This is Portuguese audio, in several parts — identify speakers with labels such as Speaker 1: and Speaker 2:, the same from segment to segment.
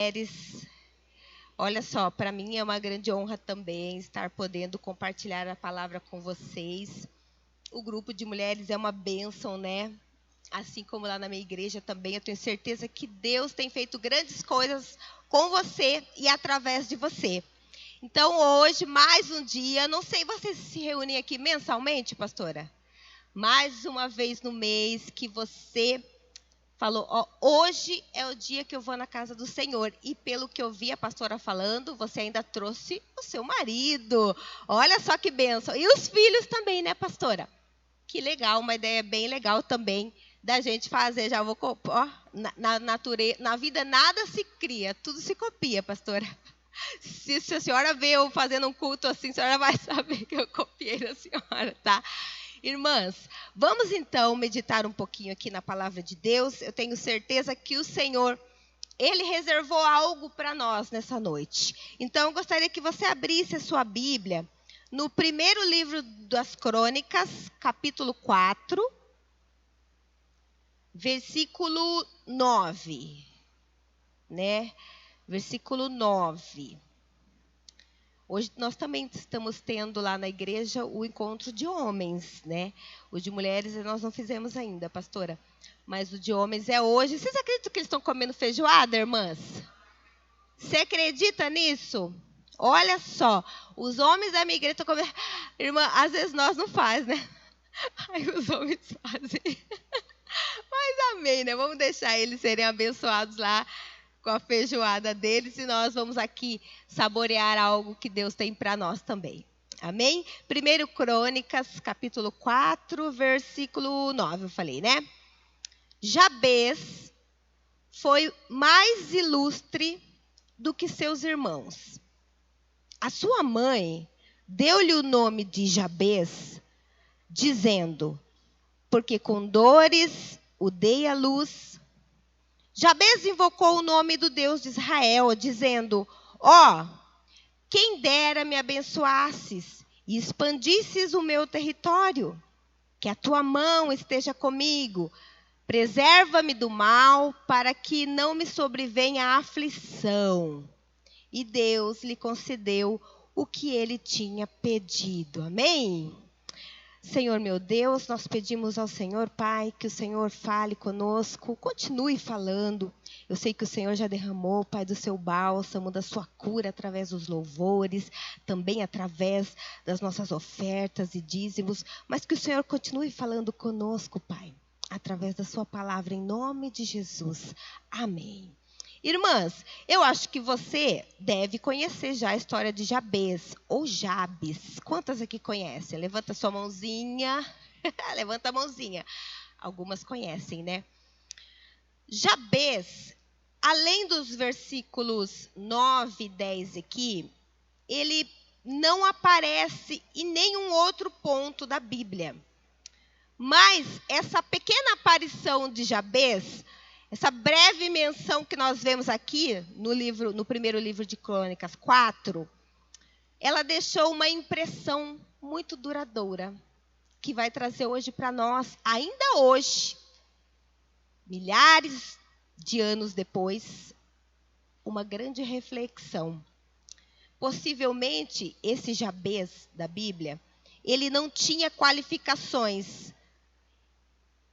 Speaker 1: mulheres. Olha só, para mim é uma grande honra também estar podendo compartilhar a palavra com vocês. O grupo de mulheres é uma bênção, né? Assim como lá na minha igreja também, eu tenho certeza que Deus tem feito grandes coisas com você e através de você. Então, hoje, mais um dia, não sei, vocês se reúnem aqui mensalmente, pastora? Mais uma vez no mês que você falou, ó, hoje é o dia que eu vou na casa do Senhor. E pelo que eu vi a pastora falando, você ainda trouxe o seu marido. Olha só que bênção. E os filhos também, né, pastora? Que legal, uma ideia bem legal também da gente fazer. Já vou, ó, na vida nada se cria, tudo se copia, pastora. Se a senhora vê eu fazendo um culto assim, a senhora vai saber que eu copiei da senhora, tá? Irmãs, vamos então meditar um pouquinho aqui na palavra de Deus. Eu tenho certeza que o Senhor, Ele reservou algo para nós nessa noite. Então, eu gostaria que você abrisse a sua Bíblia no primeiro livro das Crônicas, capítulo 4, versículo 9. Né? Versículo 9. Hoje nós também estamos tendo lá na igreja o encontro de homens, né? O de mulheres nós não fizemos ainda, pastora. Mas o de homens é hoje. Vocês acreditam que eles estão comendo feijoada, irmãs? Você acredita nisso? Olha só, os homens da minha igreja estão comendo. Irmã, às vezes nós não faz, né? Aí os homens fazem. Mas amém, né? Vamos deixar eles serem abençoados lá com a feijoada deles, e nós vamos aqui saborear algo que Deus tem para nós também. Amém? 1 Crônicas, capítulo 4, versículo 9, eu falei, né? Jabez foi mais ilustre do que seus irmãos. A sua mãe deu-lhe o nome de Jabez, dizendo, porque com dores o dei à luz. Jabez invocou o nome do Deus de Israel, dizendo, ó, quem dera me abençoasses e expandisses o meu território, que a tua mão esteja comigo, preserva-me do mal, para que não me sobrevenha a aflição. E Deus lhe concedeu o que ele tinha pedido. Amém? Senhor meu Deus, nós pedimos ao Senhor, Pai, que o Senhor fale conosco, continue falando. Eu sei que o Senhor já derramou, Pai, do seu bálsamo, da sua cura através dos louvores, também através das nossas ofertas e dízimos, mas que o Senhor continue falando conosco, Pai, através da sua palavra, em nome de Jesus. Amém. Irmãs, eu acho que você deve conhecer já a história de Jabez, ou Jabes. Quantas aqui conhecem? Levanta sua mãozinha. Levanta a mãozinha. Algumas conhecem, né? Jabez, além dos versículos 9 e 10 aqui, ele não aparece em nenhum outro ponto da Bíblia. Mas essa pequena aparição de Jabez, essa breve menção que nós vemos aqui no primeiro livro de Crônicas 4, ela deixou uma impressão muito duradoura, que vai trazer hoje para nós, ainda hoje, milhares de anos depois, uma grande reflexão. Possivelmente, esse Jabez da Bíblia, ele não tinha qualificações.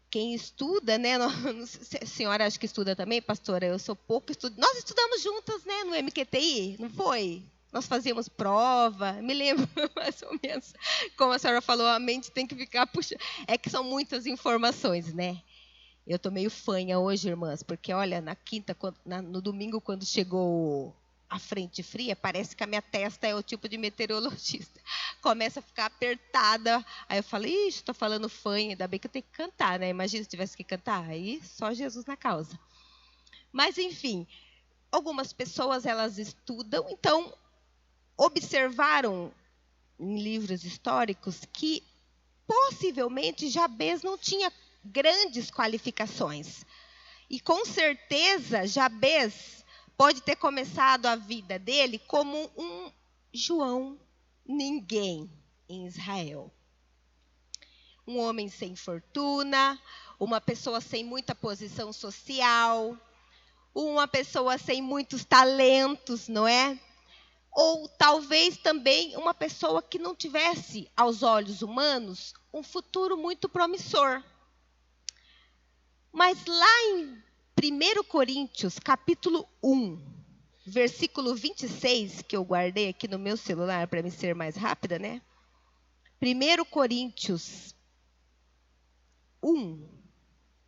Speaker 1: Quem estuda, né? A senhora acha que estuda também, pastora? Eu sou pouco estudante. Nós estudamos juntas, né? No MQTI, não foi? Nós fazíamos prova. Me lembro mais ou menos. Como a senhora falou, a mente tem que ficar puxando. É que são muitas informações, né? Eu estou meio fanha hoje, irmãs, porque, olha, na quinta, no domingo, quando chegou a frente fria, parece que a minha testa é o tipo de meteorologista. Começa a ficar apertada. Aí eu falo, ixi, estou falando fanha, ainda bem que eu tenho que cantar, né? Imagina se tivesse que cantar. Aí só Jesus na causa. Mas, enfim, algumas pessoas, elas estudam, então, observaram em livros históricos que, possivelmente, Jabez não tinha grandes qualificações. E, com certeza, Jabez pode ter começado a vida dele como um João ninguém em Israel. Um homem sem fortuna, uma pessoa sem muita posição social, uma pessoa sem muitos talentos, não é? Ou talvez também uma pessoa que não tivesse, aos olhos humanos, um futuro muito promissor. Mas lá em 1 Coríntios, capítulo 1, versículo 26, que eu guardei aqui no meu celular para me ser mais rápida, né? 1 Coríntios 1,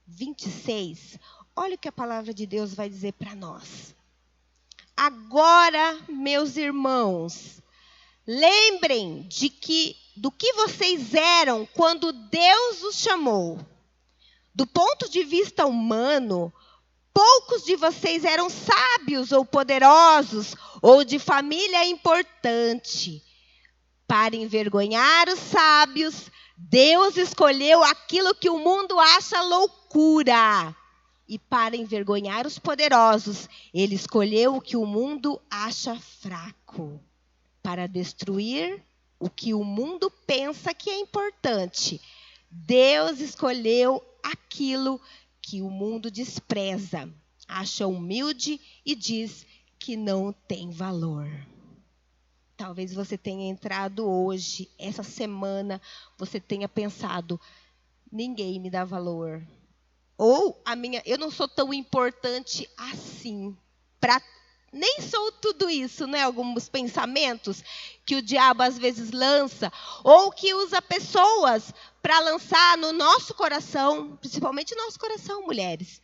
Speaker 1: 26. Olha o que a palavra de Deus vai dizer para nós. Agora, meus irmãos, lembrem do que vocês eram quando Deus os chamou. Do ponto de vista humano, poucos de vocês eram sábios ou poderosos ou de família importante. Para envergonhar os sábios, Deus escolheu aquilo que o mundo acha loucura. E para envergonhar os poderosos, Ele escolheu o que o mundo acha fraco. Para destruir o que o mundo pensa que é importante. Deus escolheu aquilo que o mundo despreza, acha humilde e diz que não tem valor. Talvez você tenha entrado hoje, essa semana, você tenha pensado, ninguém me dá valor. Ou eu não sou tão importante assim. Nem sou tudo isso, né? Alguns pensamentos que o diabo às vezes lança, ou que usa pessoas para lançar no nosso coração, principalmente no nosso coração, mulheres.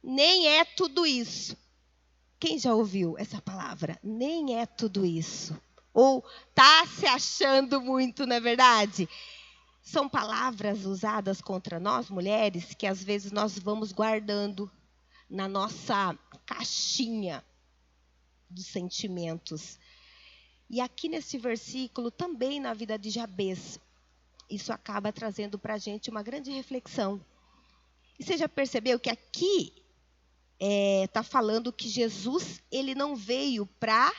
Speaker 1: Nem é tudo isso. Quem já ouviu essa palavra? Nem é tudo isso. Ou está se achando muito, não é verdade? São palavras usadas contra nós, mulheres, que às vezes nós vamos guardando na nossa caixinha dos sentimentos. E aqui nesse versículo, também na vida de Jabez, isso acaba trazendo para a gente uma grande reflexão. E você já percebeu que aqui está falando que Jesus, ele não veio para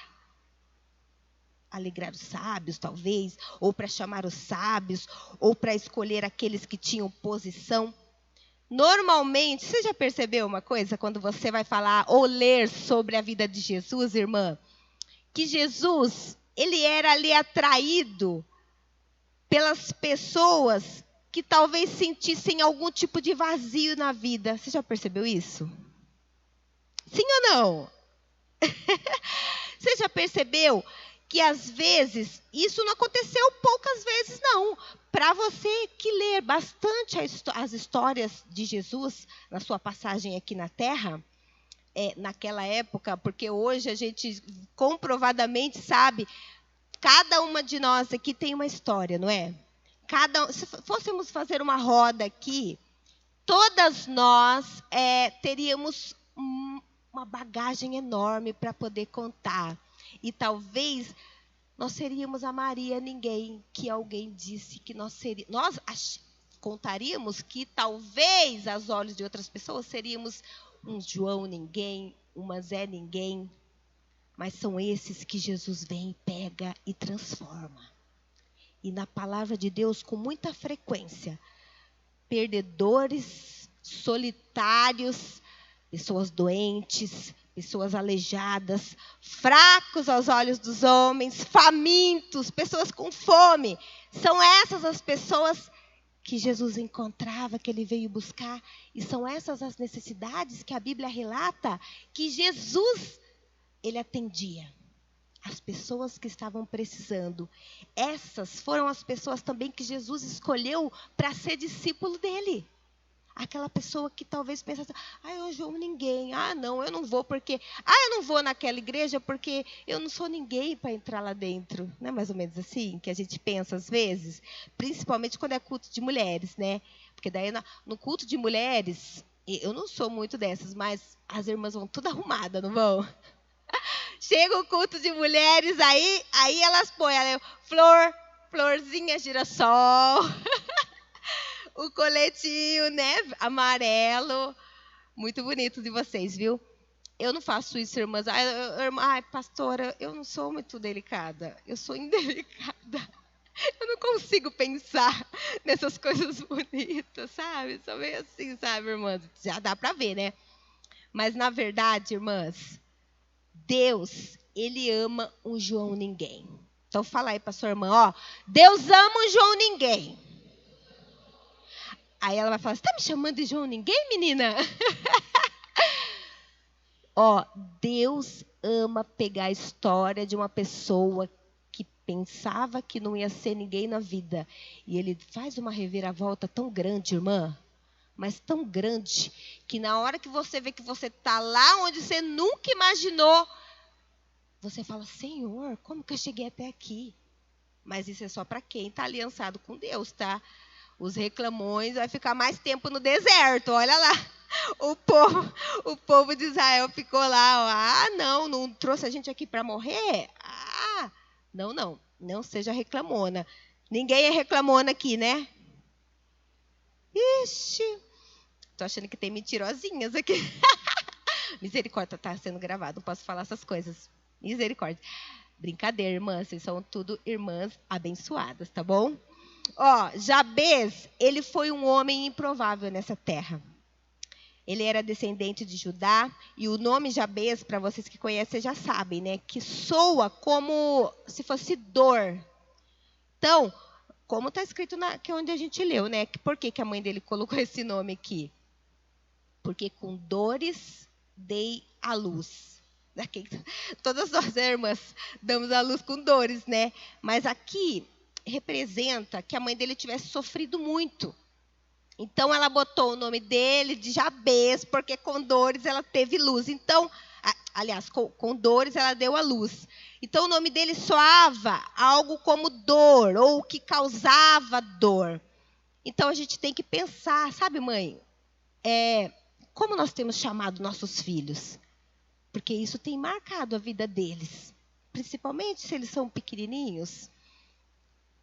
Speaker 1: alegrar os sábios, talvez, ou para chamar os sábios, ou para escolher aqueles que tinham posição. Normalmente, você já percebeu uma coisa quando você vai falar ou ler sobre a vida de Jesus, irmã? Que Jesus, ele era ali atraído pelas pessoas que talvez sentissem algum tipo de vazio na vida. Você já percebeu isso? Sim ou não? Você já percebeu que às vezes, isso não aconteceu poucas vezes não. Para você que ler bastante as histórias de Jesus na sua passagem aqui na Terra, naquela época, porque hoje a gente comprovadamente sabe, cada uma de nós aqui tem uma história, não é? Se fôssemos fazer uma roda aqui, todas nós teríamos uma bagagem enorme para poder contar. E talvez nós seríamos a Maria ninguém, que alguém disse que nós seríamos. Nós contaríamos que talvez, aos olhos de outras pessoas, seríamos um João ninguém, uma Zé ninguém. Mas são esses que Jesus vem e pega e transforma. E na palavra de Deus, com muita frequência, perdedores, solitários, pessoas doentes, pessoas aleijadas, fracos aos olhos dos homens, famintos, pessoas com fome. São essas as pessoas que Jesus encontrava, que ele veio buscar. E são essas as necessidades que a Bíblia relata que Jesus, ele atendia. As pessoas que estavam precisando. Essas foram as pessoas também que Jesus escolheu para ser discípulo dele. Aquela pessoa que talvez pensasse, eu João ninguém, não, eu não vou porque, eu não vou naquela igreja porque eu não sou ninguém para entrar lá dentro. Não é mais ou menos assim que a gente pensa às vezes? Principalmente quando é culto de mulheres, né? Porque daí no culto de mulheres, eu não sou muito dessas, mas as irmãs vão tudo arrumadas, não vão? Chega o culto de mulheres, aí elas põem florzinha girassol, o coletinho, né, amarelo, muito bonito de vocês, viu? Eu não faço isso, irmãs. Pastora, eu não sou muito delicada, eu sou indelicada. Eu não consigo pensar nessas coisas bonitas, sabe? Sou meio assim, sabe, irmãs? Já dá para ver, né? Mas, na verdade, irmãs, Deus, Ele ama um João Ninguém. Então, fala aí para sua irmã, ó. Deus ama um João Ninguém. Aí ela vai falar, você está me chamando de João Ninguém, menina? Ó, Deus ama pegar a história de uma pessoa que pensava que não ia ser ninguém na vida. E Ele faz uma reviravolta tão grande, irmã. Mas tão grande, que na hora que você vê que você está lá onde você nunca imaginou, você fala, Senhor, como que eu cheguei até aqui? Mas isso é só para quem está aliançado com Deus, tá? Os reclamões vai ficar mais tempo no deserto, olha lá. O povo de Israel ficou lá, ó, não trouxe a gente aqui para morrer? Não seja reclamona. Ninguém é reclamona aqui, né? Ixi, tô achando que tem mentirosinhas aqui. Misericórdia, tá sendo gravado, não posso falar essas coisas. Misericórdia. Brincadeira, irmãs, vocês são tudo irmãs abençoadas, tá bom? Ó, Jabez, ele foi um homem improvável nessa terra. Ele era descendente de Judá, e o nome Jabez, para vocês que conhecem, vocês já sabem, né? Que soa como se fosse dor. Então, como está escrito que é onde a gente leu, né? Por que a mãe dele colocou esse nome aqui? Porque com dores dei à luz. Todas nós, irmãs, damos à luz com dores, né? Mas aqui representa que a mãe dele tivesse sofrido muito. Então, ela botou o nome dele de Jabez, porque com dores ela teve luz. Então, aliás, com dores ela deu a luz. Então, o nome dele soava algo como dor, ou que causava dor. Então, a gente tem que pensar, sabe, mãe? Como nós temos chamado nossos filhos? Porque isso tem marcado a vida deles. Principalmente se eles são pequenininhos.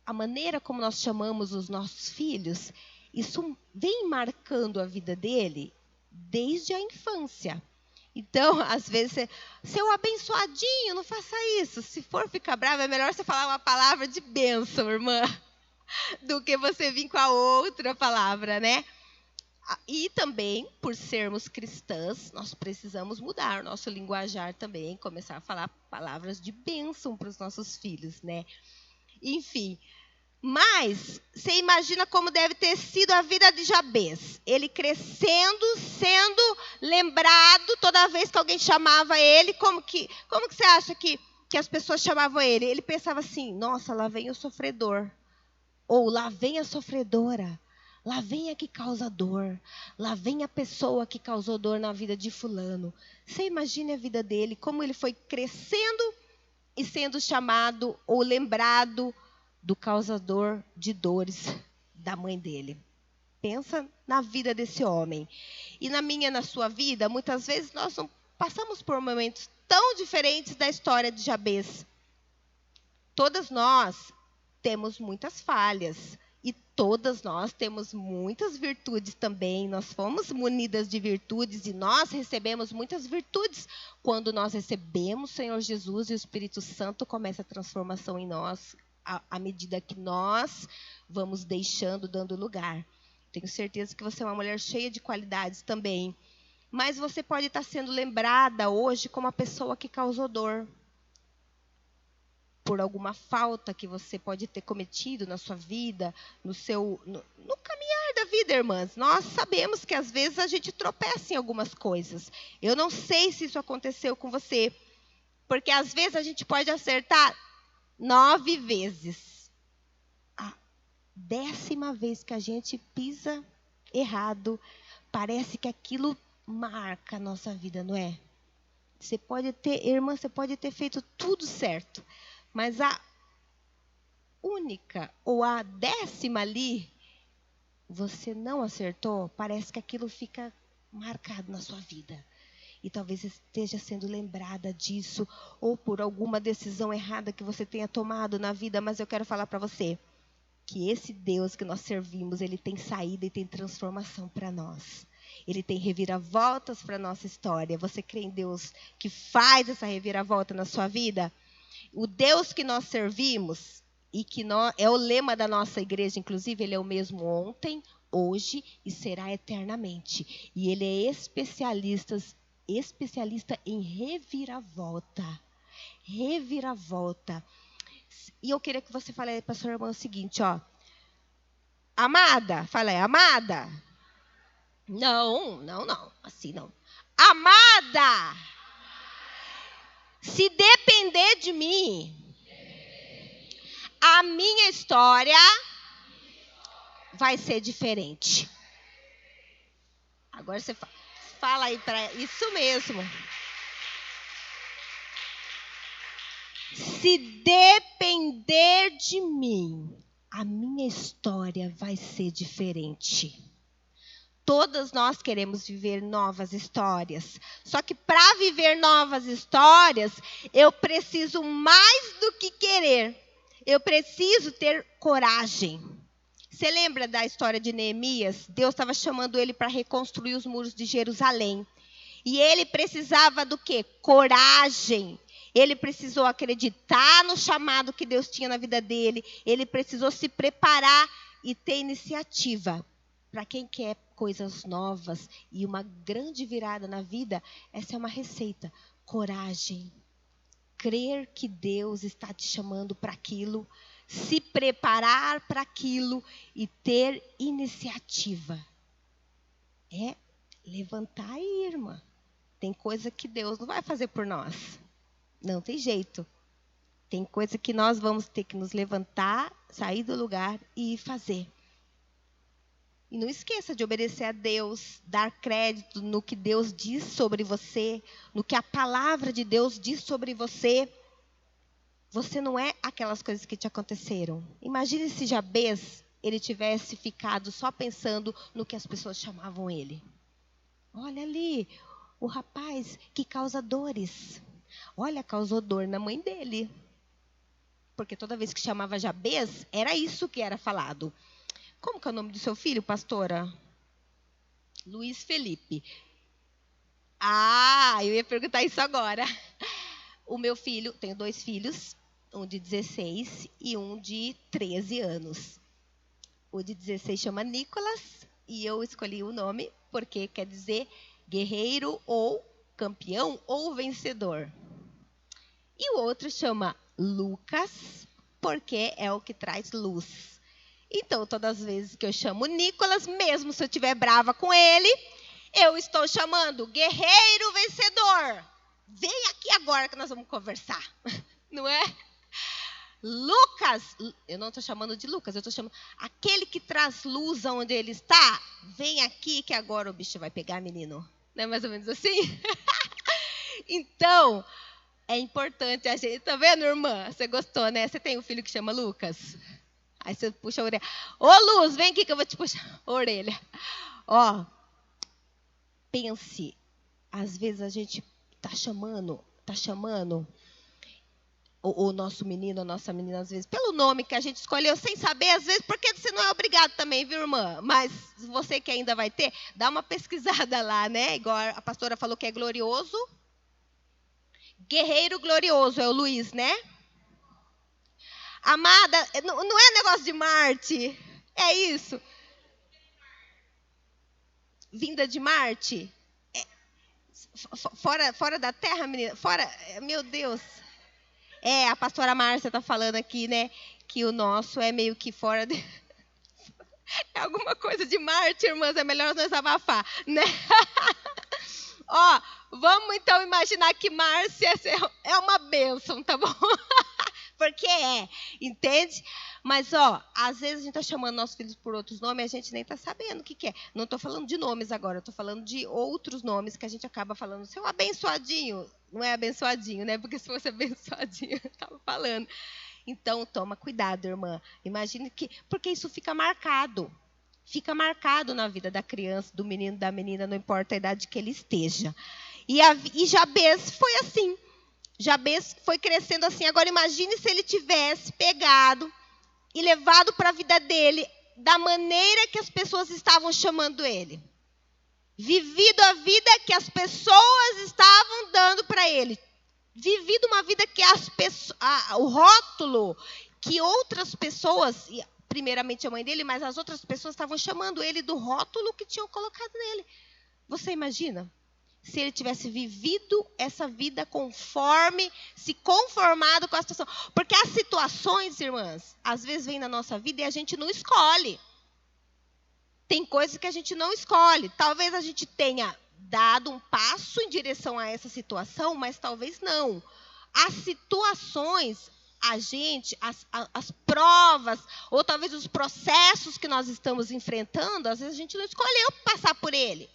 Speaker 1: A maneira como nós chamamos os nossos filhos, isso vem marcando a vida dele desde a infância. Então, às vezes, seu abençoadinho, não faça isso. Se for ficar bravo, é melhor você falar uma palavra de bênção, irmã, do que você vir com a outra palavra, né? E também, por sermos cristãs, nós precisamos mudar o nosso linguajar também, começar a falar palavras de bênção para os nossos filhos, né? Enfim, mas você imagina como deve ter sido a vida de Jabez. Ele crescendo, sendo lembrado toda vez que alguém chamava ele. Como que você acha que as pessoas chamavam ele? Ele pensava assim, nossa, lá vem o sofredor. Ou lá vem a sofredora. Lá vem a que causa dor. Lá vem a pessoa que causou dor na vida de fulano. Você imagine a vida dele, como ele foi crescendo e sendo chamado ou lembrado do causador de dores da mãe dele. Pensa na vida desse homem. E na minha, na sua vida, muitas vezes nós não passamos por momentos tão diferentes da história de Jabez. Todas nós temos muitas falhas. E todas nós temos muitas virtudes também. Nós fomos munidas de virtudes e nós recebemos muitas virtudes. Quando nós recebemos o Senhor Jesus e o Espírito Santo, começa a transformação em nós, à medida que nós vamos deixando, dando lugar. Tenho certeza que você é uma mulher cheia de qualidades também. Mas você pode estar sendo lembrada hoje como a pessoa que causou dor. Por alguma falta que você pode ter cometido na sua vida, no caminhar da vida, irmãs. Nós sabemos que às vezes a gente tropeça em algumas coisas. Eu não sei se isso aconteceu com você, porque às vezes a gente pode acertar 9 vezes. A 10ª vez que a gente pisa errado, parece que aquilo marca a nossa vida, não é? Você pode ter feito tudo certo. Mas a única ou a 10ª ali, você não acertou, parece que aquilo fica marcado na sua vida. E talvez esteja sendo lembrada disso, ou por alguma decisão errada que você tenha tomado na vida. Mas eu quero falar para você que esse Deus que nós servimos, ele tem saída e tem transformação para nós. Ele tem reviravoltas para a nossa história. Você crê em Deus que faz essa reviravolta na sua vida? O Deus que nós servimos, e que é o lema da nossa igreja, inclusive, ele é o mesmo ontem, hoje e será eternamente. E ele é especialista especialista em reviravolta. Reviravolta. E eu queria que você fale para sua irmã o seguinte, ó. Amada, fala aí, amada. Não, assim não. Amada, se depender de mim, a minha história vai ser diferente. Agora você fala aí para isso mesmo. Se depender de mim, a minha história vai ser diferente. Todas nós queremos viver novas histórias. Só que para viver novas histórias, eu preciso mais do que querer. Eu preciso ter coragem. Você lembra da história de Neemias? Deus estava chamando ele para reconstruir os muros de Jerusalém. E ele precisava do quê? Coragem. Ele precisou acreditar no chamado que Deus tinha na vida dele. Ele precisou se preparar e ter iniciativa. Para quem quer coisas novas e uma grande virada na vida, essa é uma receita. Coragem. Crer que Deus está te chamando para aquilo, se preparar para aquilo e ter iniciativa. É levantar aí, irmã. Tem coisa que Deus não vai fazer por nós. Não tem jeito. Tem coisa que nós vamos ter que nos levantar, sair do lugar e fazer. E não esqueça de obedecer a Deus, dar crédito no que Deus diz sobre você, no que a palavra de Deus diz sobre você. Você não é aquelas coisas que te aconteceram. Imagine se Jabez, ele tivesse ficado só pensando no que as pessoas chamavam ele. Olha ali, o rapaz que causa dores. Olha, causou dor na mãe dele. Porque toda vez que chamava Jabez, era isso que era falado. Como que é o nome do seu filho, pastora? Luiz Felipe. Ah, eu ia perguntar isso agora. O meu filho, tenho 2 filhos, um de 16 e um de 13 anos. O de 16 chama Nicolas e eu escolhi o nome porque quer dizer guerreiro ou campeão ou vencedor. E o outro chama Lucas porque é o que traz luz. Então, todas as vezes que eu chamo Nicolas, mesmo se eu estiver brava com ele, eu estou chamando guerreiro vencedor. Vem aqui agora que nós vamos conversar. Não é? Lucas, eu não estou chamando de Lucas, eu estou chamando aquele que traz luz aonde ele está. Vem aqui que agora o bicho vai pegar, menino. Não é mais ou menos assim? Então, é importante a gente... Tá vendo, irmã? Você gostou, né? Você tem um filho que chama Lucas? Aí você puxa a orelha. Ô, Luz, vem aqui que eu vou te puxar a orelha. Ó, pense. Às vezes a gente tá chamando o nosso menino, a nossa menina, às vezes, pelo nome que a gente escolheu, sem saber, às vezes, porque você não é obrigado também, viu, irmã? Mas você que ainda vai ter, dá uma pesquisada lá, né? Igual a pastora falou que é glorioso. Guerreiro glorioso é o Luiz, né? Amada, não é negócio de Marte. É isso. Vinda de Marte. Fora da Terra, menina. Fora, meu Deus. A pastora Márcia está falando aqui, né? Que o nosso é meio que fora de... É alguma coisa de Marte, irmãs. É melhor nós abafar, né? Ó, vamos então imaginar que Márcia é uma bênção, tá bom? Porque entende? Mas, ó, às vezes a gente está chamando nossos filhos por outros nomes e a gente nem está sabendo o que é. Não estou falando de nomes agora, estou falando de outros nomes que a gente acaba falando. Seu abençoadinho, não é abençoadinho, né? Porque se fosse abençoadinho, eu estava falando. Então, toma cuidado, irmã. Imagine que... Porque isso fica marcado. Fica marcado na vida da criança, do menino, da menina, não importa a idade que ele esteja. E Jabez foi assim. Jabez foi crescendo assim. Agora imagine se ele tivesse pegado e levado para a vida dele da maneira que as pessoas estavam chamando ele. Vivido a vida que as pessoas estavam dando para ele. Vivido uma vida que o rótulo que outras pessoas, primeiramente a mãe dele, mas as outras pessoas estavam chamando ele do rótulo que tinham colocado nele. Você imagina? se ele tivesse vivido essa vida conforme, se conformado com a situação. Porque as situações, irmãs, às vezes vêm na nossa vida e a gente não escolhe. Tem coisas que a gente não escolhe. Talvez a gente tenha dado um passo em direção a essa situação, mas talvez não. As situações, as provas, ou talvez os processos que nós estamos enfrentando, às vezes a gente não escolheu passar por ele.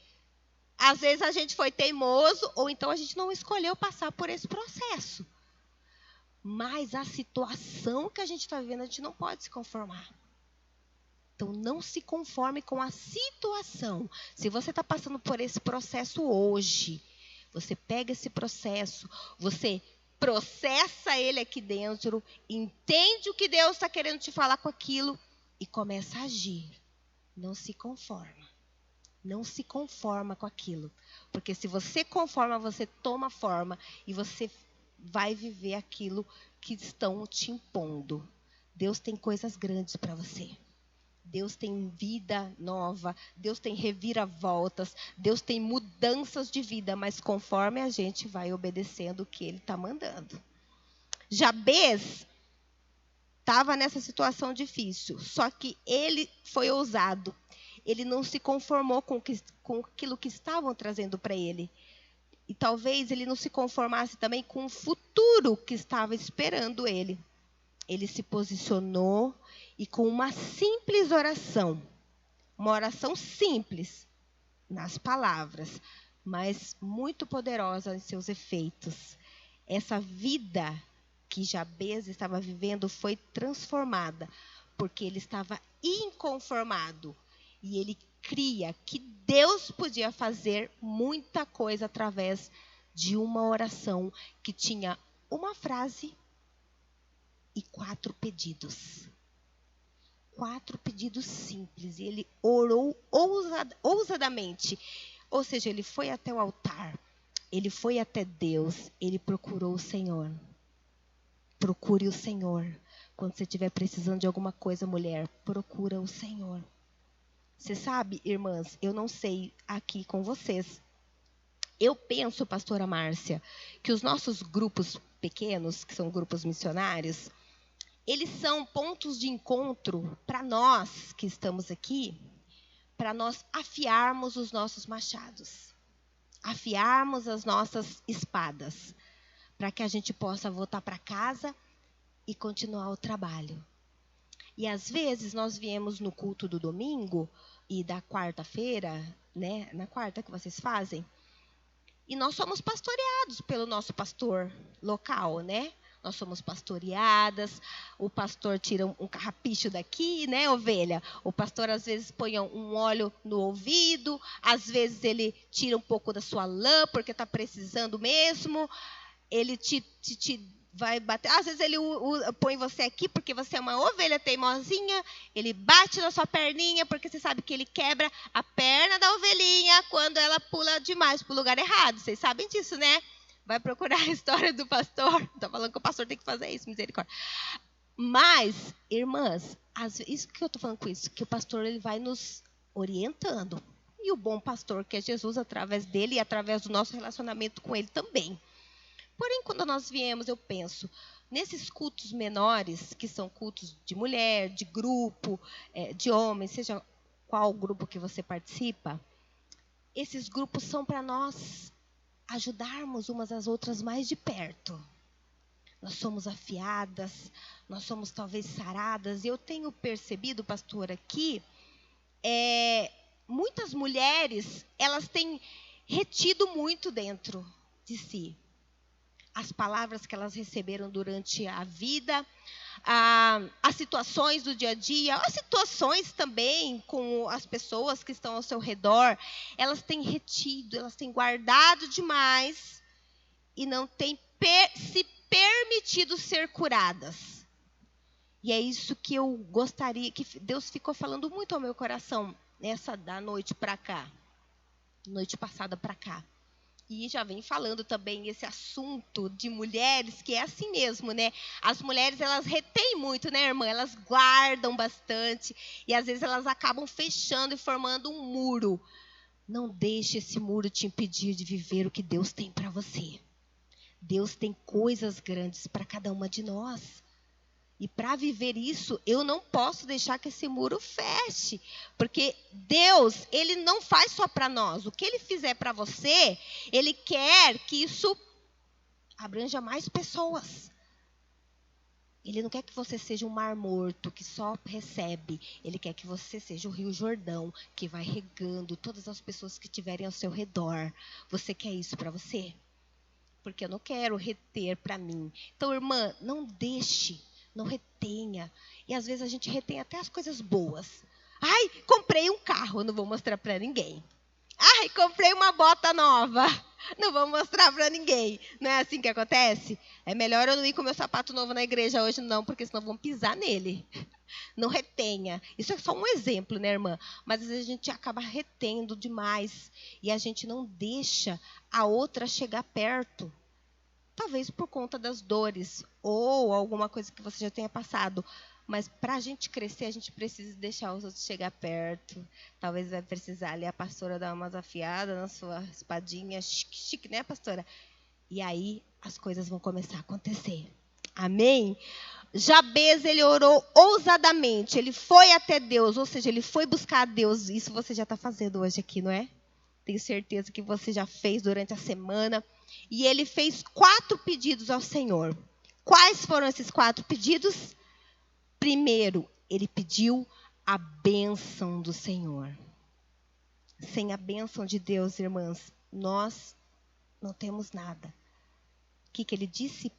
Speaker 1: Às vezes a gente foi teimoso, ou então a gente não escolheu passar por esse processo. Mas a situação que a gente está vivendo, a gente não pode se conformar. Então, não se conforme com a situação. Se você está passando por esse processo hoje, você pega esse processo, você processa ele aqui dentro, entende o que Deus está querendo te falar com aquilo e começa a agir. Não se conforma. Não se conforma com aquilo. Porque se você conforma, você toma forma e você vai viver aquilo que estão te impondo. Deus tem coisas grandes para você. Deus tem vida nova. Deus tem reviravoltas. Deus tem mudanças de vida. Mas conforme a gente vai obedecendo o que Ele está mandando. Jabez estava nessa situação difícil. Só que ele foi ousado. Ele não se conformou com aquilo que estavam trazendo para ele. E talvez ele não se conformasse também com o futuro que estava esperando ele. Ele se posicionou e com uma simples oração, uma oração simples nas palavras, mas muito poderosa em seus efeitos. Essa vida que Jabez estava vivendo foi transformada, porque ele estava inconformado. E ele cria que Deus podia fazer muita coisa através de uma oração que tinha uma frase e 4 pedidos. 4 pedidos simples. E ele orou ousadamente. Ou seja, ele foi até o altar. Ele foi até Deus. Ele procurou o Senhor. Procure o Senhor. Quando você estiver precisando de alguma coisa, mulher, procura o Senhor. Você sabe, irmãs, eu não sei aqui com vocês. Eu penso, pastora Márcia, que os nossos grupos pequenos, que são grupos missionários, eles são pontos de encontro para nós que estamos aqui, para nós afiarmos os nossos machados, afiarmos as nossas espadas, para que a gente possa voltar para casa e continuar o trabalho. E às vezes nós viemos no culto do domingo e da quarta-feira, né, na quarta que vocês fazem, e nós somos pastoreados pelo nosso pastor local, né? Nós somos pastoreadas, o pastor tira um carrapicho daqui, né, ovelha? O pastor às vezes põe um óleo no ouvido, às vezes ele tira um pouco da sua lã, porque está precisando mesmo, ele te vai bater. Às vezes ele põe você aqui porque você é uma ovelha teimosinha, ele bate na sua perninha porque você sabe que ele quebra a perna da ovelhinha quando ela pula demais para o lugar errado. Vocês sabem disso, né? Vai procurar a história do pastor. Estou falando que o pastor tem que fazer isso, misericórdia. Mas, irmãs, isso que eu estou falando com isso, que o pastor ele vai nos orientando. E o bom pastor, que é Jesus, através dele e através do nosso relacionamento com ele também. Porém, quando nós viemos, eu penso, nesses cultos menores, que são cultos de mulher, de grupo, de homens, seja qual grupo que você participa, esses grupos são para nós ajudarmos umas às outras mais de perto. Nós somos afiadas, nós somos talvez saradas. E eu tenho percebido, pastora, que muitas mulheres, elas têm retido muito dentro de si as palavras que elas receberam durante a vida, as situações do dia a dia, as situações também com as pessoas que estão ao seu redor, elas têm retido, elas têm guardado demais e não têm se permitido ser curadas. E é isso que eu gostaria, que Deus ficou falando muito ao meu coração nessa da noite para cá, noite passada para cá. E já vem falando também esse assunto de mulheres, que é assim mesmo, né? As mulheres, elas retêm muito, né, irmã? Elas guardam bastante. E às vezes elas acabam fechando e formando um muro. Não deixe esse muro te impedir de viver o que Deus tem para você. Deus tem coisas grandes para cada uma de nós. E para viver isso, eu não posso deixar que esse muro feche. Porque Deus, Ele não faz só para nós. O que Ele fizer para você, Ele quer que isso abranja mais pessoas. Ele não quer que você seja um mar morto, que só recebe. Ele quer que você seja o Rio Jordão, que vai regando todas as pessoas que estiverem ao seu redor. Você quer isso para você? Porque eu não quero reter para mim. Então, irmã, não deixe, não retenha. E às vezes a gente retém até as coisas boas. Ai, comprei um carro, não vou mostrar para ninguém. Ai, comprei uma bota nova, não vou mostrar para ninguém. Não é assim que acontece? É melhor eu não ir com meu sapato novo na igreja hoje, não, porque senão vão pisar nele. Não retenha. Isso é só um exemplo, né, irmã? Mas às vezes a gente acaba retendo demais e a gente não deixa a outra chegar perto. Talvez por conta das dores ou alguma coisa que você já tenha passado. Mas para a gente crescer, a gente precisa deixar os outros chegar perto. Talvez vai precisar ali a pastora dar umas afiadas na sua espadinha. Chique, chique, né, pastora? E aí as coisas vão começar a acontecer. Amém? Jabez, ele orou ousadamente. Ele foi até Deus, ou seja, ele foi buscar a Deus. Isso você já está fazendo hoje aqui, não é? Tenho certeza que você já fez durante a semana. E ele fez 4 pedidos ao Senhor. Quais foram esses 4 pedidos? Primeiro, ele pediu a bênção do Senhor. Sem a bênção de Deus, irmãs, nós não temos nada. O que ele disse?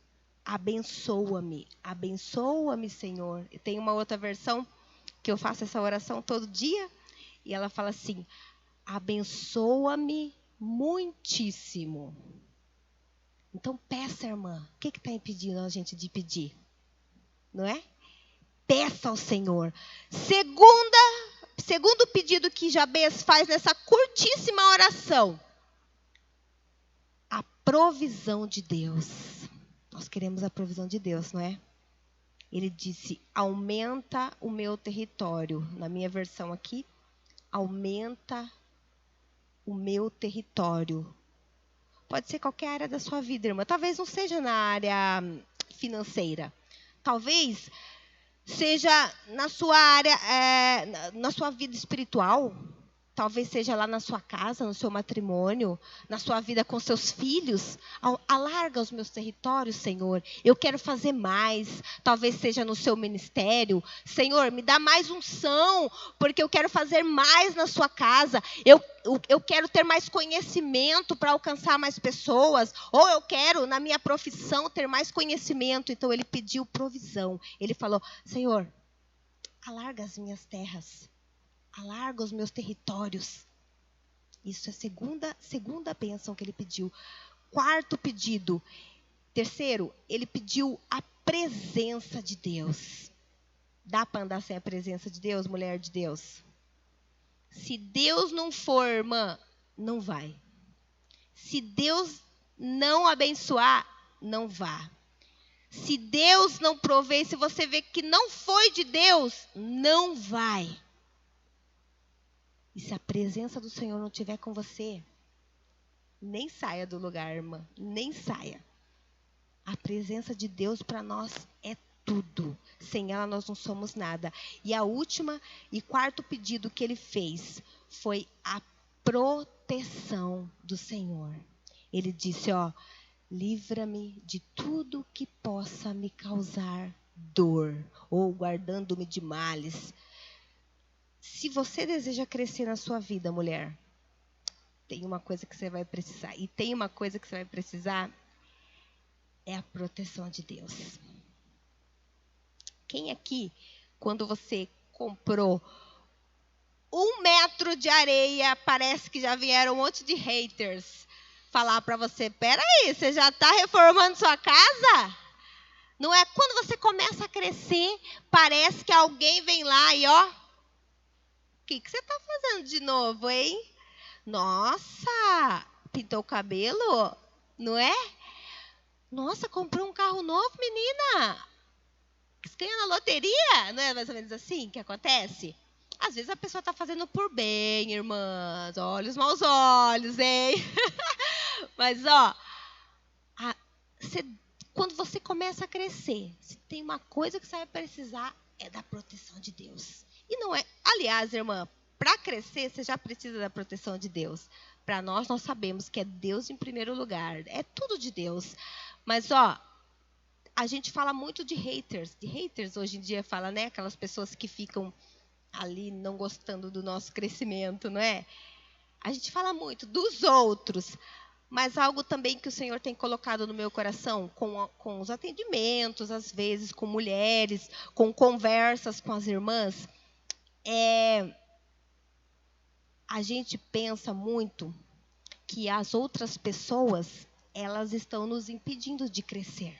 Speaker 1: Abençoa-me, abençoa-me, Senhor. E tem uma outra versão que eu faço essa oração todo dia. E ela fala assim, abençoa-me muitíssimo. Então peça, irmã. O que está impedindo a gente de pedir? Não é? Peça ao Senhor. Segundo pedido que Jabez faz nessa curtíssima oração. A provisão de Deus. Nós queremos a provisão de Deus, não é? Ele disse, aumenta o meu território. Na minha versão aqui, aumenta o meu território. Pode ser qualquer área da sua vida, irmã. Talvez não seja na área financeira. Talvez seja na sua área, na sua vida espiritual. Talvez seja lá na sua casa, no seu matrimônio, na sua vida com seus filhos. Alarga os meus territórios, Senhor. Eu quero fazer mais. Talvez seja no seu ministério. Senhor, me dá mais unção, porque eu quero fazer mais na sua casa. Eu quero ter mais conhecimento para alcançar mais pessoas. Ou eu quero, na minha profissão, ter mais conhecimento. Então, ele pediu provisão. Ele falou, Senhor, alarga as minhas terras. Alarga os meus territórios. Isso é a segunda bênção que ele pediu. 4º pedido. 3º, ele pediu a presença de Deus. Dá para andar sem a presença de Deus, mulher de Deus? Se Deus não for, irmã, não vai. Se Deus não abençoar, não vá. Se Deus não prover, se você vê que não foi de Deus, não vai. E se a presença do Senhor não estiver com você, nem saia do lugar, irmã. Nem saia. A presença de Deus para nós é tudo. Sem ela nós não somos nada. E a última e 4º pedido que ele fez foi a proteção do Senhor. Ele disse, livra-me de tudo que possa me causar dor, ou guardando-me de males. Se você deseja crescer na sua vida, mulher, tem uma coisa que você vai precisar. E tem uma coisa que você vai precisar, é a proteção de Deus. Quem aqui, quando você comprou 1 metro de areia, parece que já vieram um monte de haters falar para você, peraí, você já está reformando sua casa? Não é? Quando você começa a crescer, parece que alguém vem lá e o que você está fazendo de novo, hein? Nossa, pintou o cabelo? Não é? Nossa, comprou um carro novo, menina. Você ganhou na loteria? Não é mais ou menos assim que acontece? Às vezes a pessoa está fazendo por bem, irmãs. Olhos, maus olhos, hein? Mas, ó, a- cê- quando você começa a crescer, se tem uma coisa que você vai precisar, é da proteção de Deus. E não é. Aliás, irmã, para crescer, você já precisa da proteção de Deus. Para nós sabemos que é Deus em primeiro lugar. É tudo de Deus. Mas, ó, a gente fala muito de haters. De haters hoje em dia fala, né? Aquelas pessoas que ficam ali não gostando do nosso crescimento, não é? A gente fala muito dos outros, mas algo também que o Senhor tem colocado no meu coração, com os atendimentos, às vezes com mulheres, com conversas com as irmãs, a gente pensa muito que as outras pessoas, elas estão nos impedindo de crescer.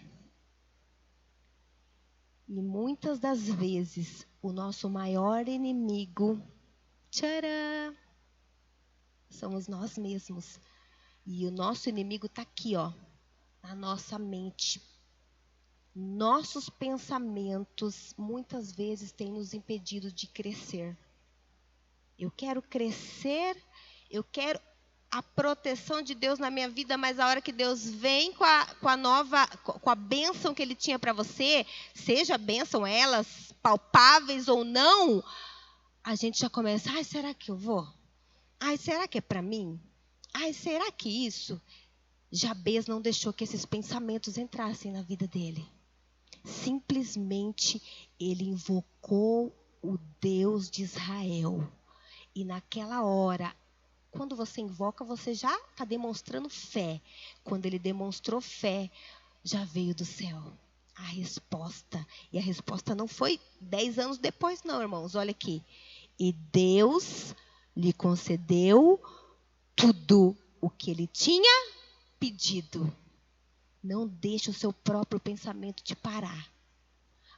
Speaker 1: E muitas das vezes, o nosso maior inimigo, tcharam, somos nós mesmos. E o nosso inimigo está aqui, ó, na nossa mente. Nossos pensamentos, muitas vezes, têm nos impedido de crescer. Eu quero crescer, eu quero a proteção de Deus na minha vida, mas a hora que Deus vem com a bênção que Ele tinha para você, seja bênção elas, palpáveis ou não, a gente já começa, ai, será que eu vou? Ai, será que é para mim? Ai, será que isso? Jabez não deixou que esses pensamentos entrassem na vida dele. Simplesmente ele invocou o Deus de Israel. E naquela hora, quando você invoca, você já está demonstrando fé. Quando ele demonstrou fé, já veio do céu a resposta. E a resposta não foi 10 anos depois, não, irmãos. Olha aqui. E Deus lhe concedeu tudo o que ele tinha pedido. Não deixe o seu próprio pensamento te parar.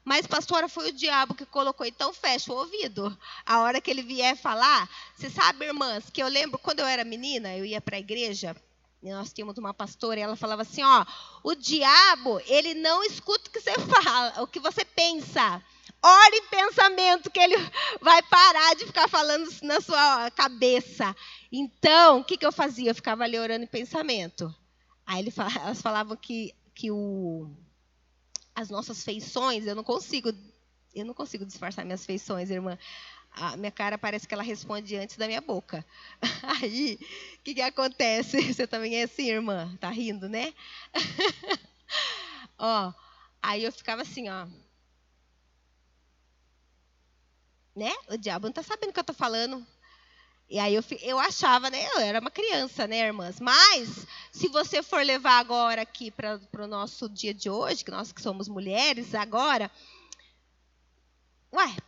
Speaker 1: Mas, pastora, foi o diabo que colocou. Então, fecha o ouvido. A hora que ele vier falar, você sabe, irmãs, que eu lembro quando eu era menina, eu ia para a igreja, e nós tínhamos uma pastora, e ela falava assim, ó, o diabo, ele não escuta o que você fala, o que você pensa. Ore em pensamento, que ele vai parar de ficar falando na sua cabeça. Então, o que eu fazia? Eu ficava ali orando em pensamento. Aí elas falavam que as nossas feições, eu não consigo disfarçar minhas feições, irmã. A minha cara parece que ela responde antes da minha boca. Aí, o que acontece? Você também é assim, irmã? Tá rindo, né? Ó, aí eu ficava assim, ó. Né? O diabo não tá sabendo o que eu tô falando. E aí eu achava, né? Eu era uma criança, né, irmãs? Mas, se você for levar agora aqui para o nosso dia de hoje, que nós que somos mulheres agora,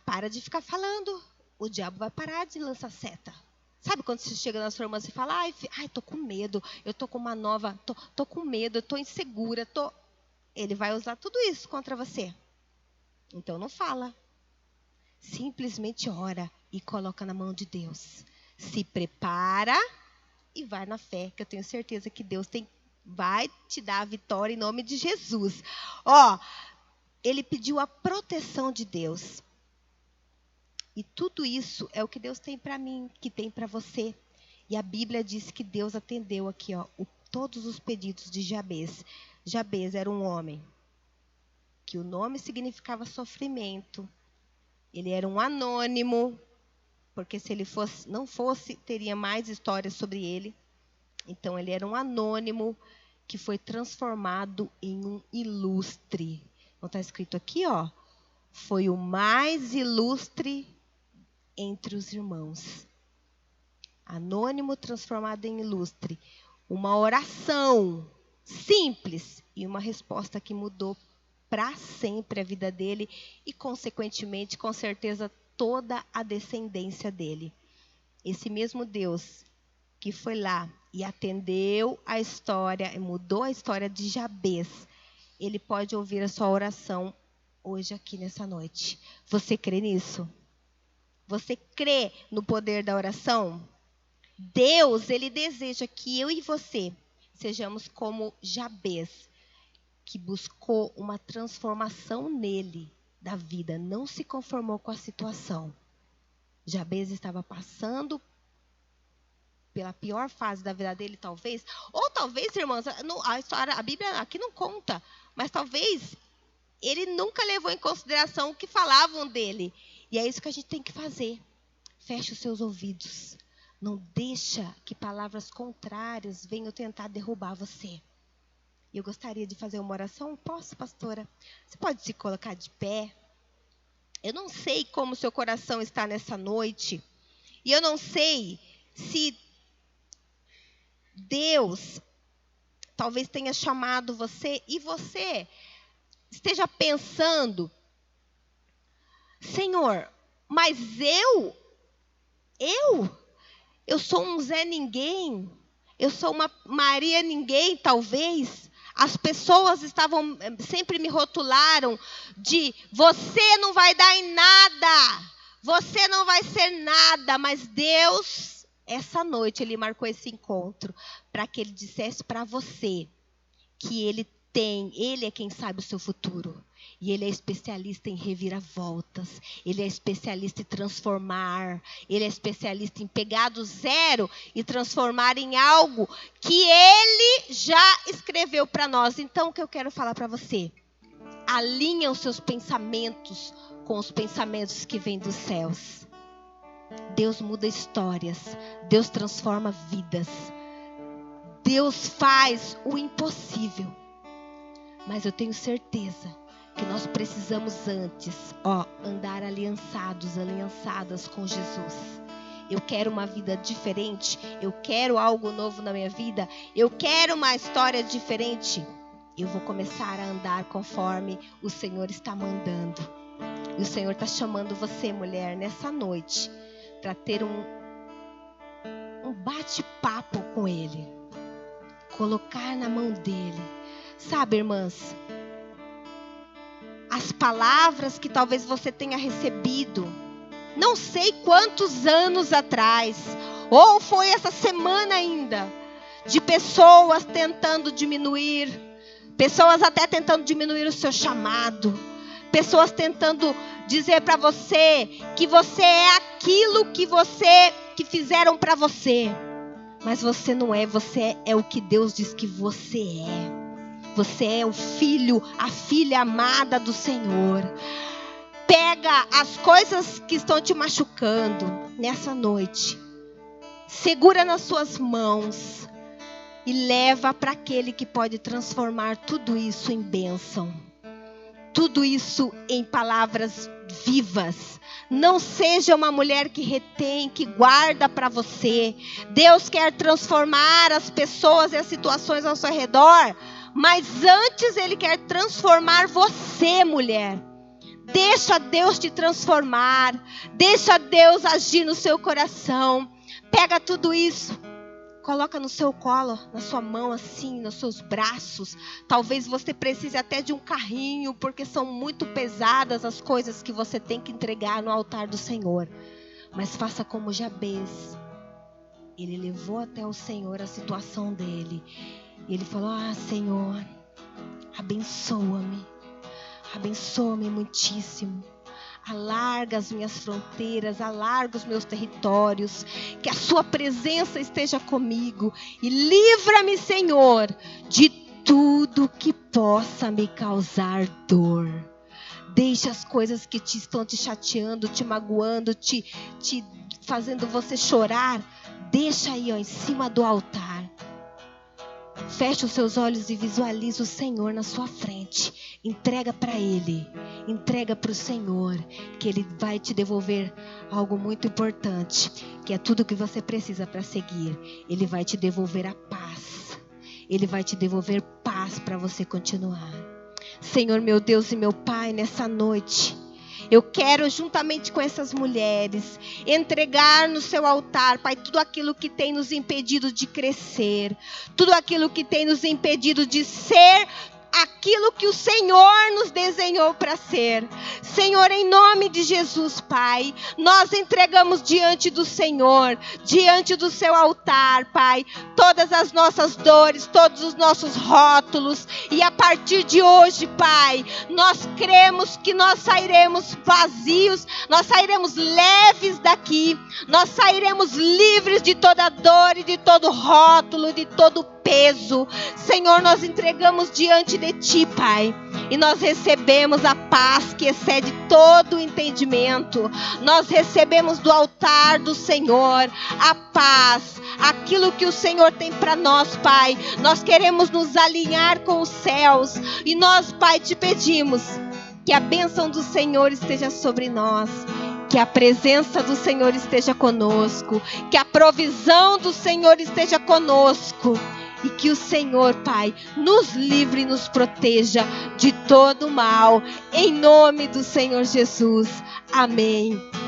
Speaker 1: para de ficar falando. O diabo vai parar de lançar seta. Sabe quando você chega na sua irmã e fala, tô com medo, eu tô com uma nova, tô com medo, eu tô insegura, Ele vai usar tudo isso contra você. Então não fala. Simplesmente ora e coloca na mão de Deus. Se prepara e vai na fé, que eu tenho certeza que Deus vai te dar a vitória em nome de Jesus. Ó, ele pediu a proteção de Deus. E tudo isso é o que Deus tem para mim, que tem para você. E a Bíblia diz que Deus atendeu aqui, ó, todos os pedidos de Jabez. Jabez era um homem que o nome significava sofrimento. Ele era um anônimo, porque se ele não fosse, teria mais histórias sobre ele. Então, ele era um anônimo que foi transformado em um ilustre. Não está escrito aqui, ó? Foi o mais ilustre entre os irmãos. Anônimo transformado em ilustre. Uma oração simples e uma resposta que mudou para sempre a vida dele e, consequentemente, com certeza, toda a descendência dele. Esse mesmo Deus que foi lá e atendeu a história, mudou a história de Jabez, ele pode ouvir a sua oração hoje aqui nessa noite. Você crê nisso? Você crê no poder da oração? Deus, ele deseja que eu e você sejamos como Jabez, que buscou uma transformação nele da vida, não se conformou com a situação. Jabez estava passando pela pior fase da vida dele, talvez. Ou talvez, irmãos, a história, a Bíblia aqui não conta, mas talvez ele nunca levou em consideração o que falavam dele. E é isso que a gente tem que fazer. Feche os seus ouvidos. Não deixa que palavras contrárias venham tentar derrubar você. Eu gostaria de fazer uma oração. Posso, pastora? Você pode se colocar de pé? Eu não sei como o seu coração está nessa noite. E eu não sei se Deus talvez tenha chamado você e você esteja pensando: Senhor, mas eu sou um Zé Ninguém, eu sou uma Maria Ninguém, talvez. As pessoas sempre me rotularam de: você não vai dar em nada, você não vai ser nada. Mas Deus, essa noite, Ele marcou esse encontro para que Ele dissesse para você que Ele é quem sabe o seu futuro. E Ele é especialista em reviravoltas. Ele é especialista em transformar. Ele é especialista em pegar do zero e transformar em algo que Ele já escreveu para nós. Então, o que eu quero falar para você? Alinha os seus pensamentos com os pensamentos que vêm dos céus. Deus muda histórias. Deus transforma vidas. Deus faz o impossível. Mas eu tenho certeza que nós precisamos antes, andar aliançadas com Jesus. Eu quero uma vida diferente, eu quero algo novo na minha vida, eu quero uma história diferente. Eu vou começar a andar conforme o Senhor está mandando. E o Senhor está chamando você, mulher, nessa noite, para ter um bate-papo com Ele. Colocar na mão dEle. Sabe, irmãs, as palavras que talvez você tenha recebido, não sei quantos anos atrás, ou foi essa semana ainda, de pessoas tentando diminuir, pessoas até tentando diminuir o seu chamado, pessoas tentando dizer para você que você é aquilo que fizeram para você, mas você não é, você é o que Deus diz que você é. Você é o filho, a filha amada do Senhor. Pega as coisas que estão te machucando nessa noite. Segura nas suas mãos. E leva para aquele que pode transformar tudo isso em bênção. Tudo isso em palavras vivas. Não seja uma mulher que retém, que guarda para você. Deus quer transformar as pessoas e as situações ao seu redor. Mas antes Ele quer transformar você, mulher. Deixa Deus te transformar. Deixa Deus agir no seu coração. Pega tudo isso. Coloca no seu colo, na sua mão assim, nos seus braços. Talvez você precise até de um carrinho, porque são muito pesadas as coisas que você tem que entregar no altar do Senhor. Mas faça como Jabez. Ele levou até o Senhor a situação dele. E ele falou: Senhor, abençoa-me. Abençoa-me muitíssimo. Alarga as minhas fronteiras, alarga os meus territórios. Que a sua presença esteja comigo. E livra-me, Senhor, de tudo que possa me causar dor. Deixa as coisas que estão te chateando, te magoando, te fazendo você chorar. Deixa aí, em cima do altar. Feche os seus olhos e visualize o Senhor na sua frente. Entrega para Ele. Entrega para o Senhor. Que Ele vai te devolver algo muito importante. Que é tudo que você precisa para seguir. Ele vai te devolver a paz. Ele vai te devolver paz para você continuar. Senhor, meu Deus e meu Pai, nessa noite, eu quero, juntamente com essas mulheres, entregar no seu altar, Pai, tudo aquilo que tem nos impedido de crescer, tudo aquilo que tem nos impedido de ser aquilo que o Senhor nos desenhou para ser. Senhor, em nome de Jesus, Pai, nós entregamos diante do Senhor, diante do seu altar, Pai, todas as nossas dores, todos os nossos rótulos, e a partir de hoje, Pai, nós cremos que nós sairemos vazios, nós sairemos leves daqui, nós sairemos livres de toda dor e de todo rótulo, de todo peso. Senhor, nós entregamos diante de Ti, Pai, e nós recebemos a paz que excede todo o entendimento. Nós recebemos do altar do Senhor a paz, aquilo que o Senhor tem para nós, Pai. Nós queremos nos alinhar com os céus, e nós, Pai, te pedimos que a bênção do Senhor esteja sobre nós, que a presença do Senhor esteja conosco, que a provisão do Senhor esteja conosco, e que o Senhor, Pai, nos livre e nos proteja de todo mal, em nome do Senhor Jesus. Amém.